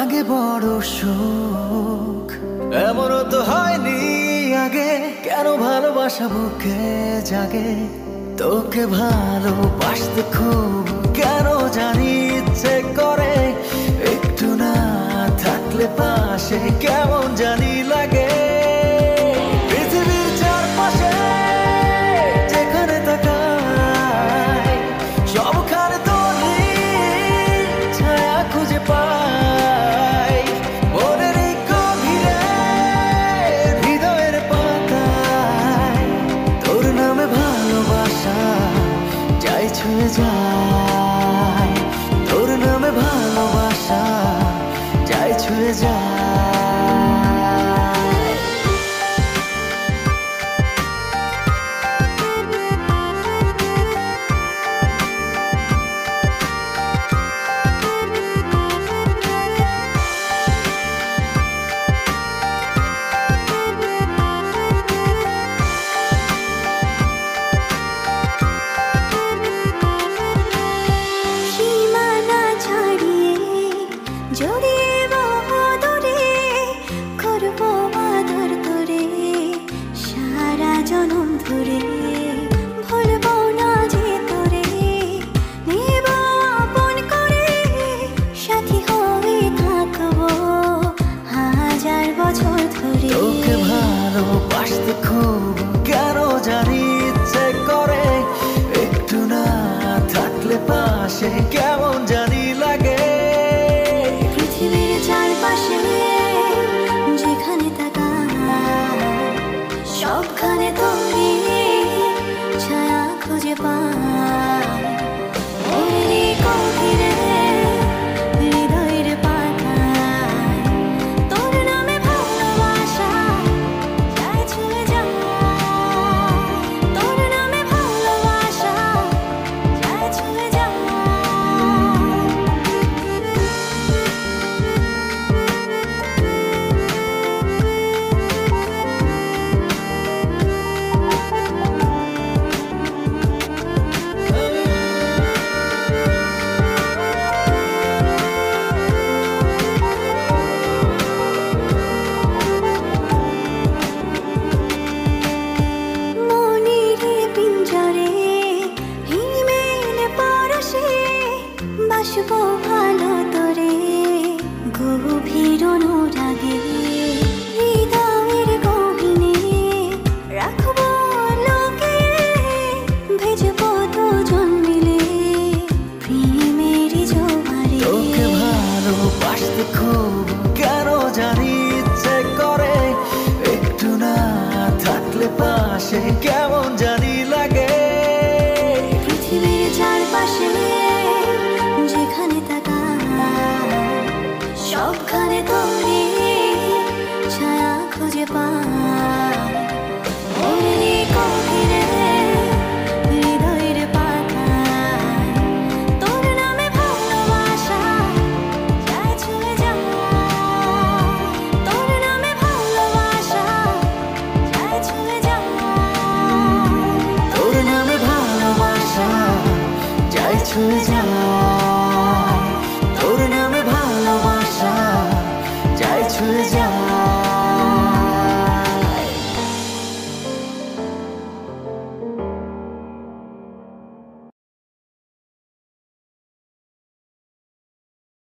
লাগে বড় সুখ। এমনও তো হয়নি আগে, কেন ভালোবাসা বুকে জাগে। তোকে ভালোবাসতে খুব কেন জানি ইচ্ছে করে, একটু না থাকলে পাশে কেমন জানি লাগে। পৃথিবীর চারপাশে যেখানে তাকাই, সবখানে তোরই ছায়া খুঁজে পাই। মনের এই গভীরে হৃদয়ের পাতায় তোর নামে ভালোবাসা যাই ছুঁয়ে যায়। তোর নামে ভালোবাসা যাই ছুঁয়ে যায়। জনম ধরে ভুলবো না যে তোরে, নেব আপন করে, সাথী হয়ে থাকবো হাজার বছর ধরে। তোকে ভালোবাসতে খুব কেন জানি ইচ্ছে করে, একটু না থাকলে পাশে কেমন জানি লাগে। পৃথিবীর চারপাশে যেখানে তাকাই, সবখানে তোরই ছায়া খুঁজে পাই। মনেরই গভীরে হৃদয়ের পাতায় তোর নামে ভালোবাসা যাই ছুঁয়ে যায়। তোর নামে ভালোবাসা যাই ছুঁয়ে যায়। বাসবো ভালো তোরে গভীর অনুরাগে, হৃদয়ের গহীনে রাখবো লোকে, ভেজবো দুজন মিলে প্রেমেরই জোয়ারে। তোকে ভালোবাসতে খুব কেন জানি ইচ্ছে করে, একটু না থাকলে পাশে কেমন জানি লাগে। পৃথিবীর চারপাশে যেখানে তাকাই, সবখানে তোরই ছায়া খুঁজে পাই। মনেরই গভীরে হৃদয়ের পাতায় তোর নামে ভালোবাসা যাই ছুঁয়ে যায়। তোর নামে ভালোবাসা যাই ছুঁয়ে যায়। তোর নামে ভালোবাসা যাই ছুঁয়ে যায়।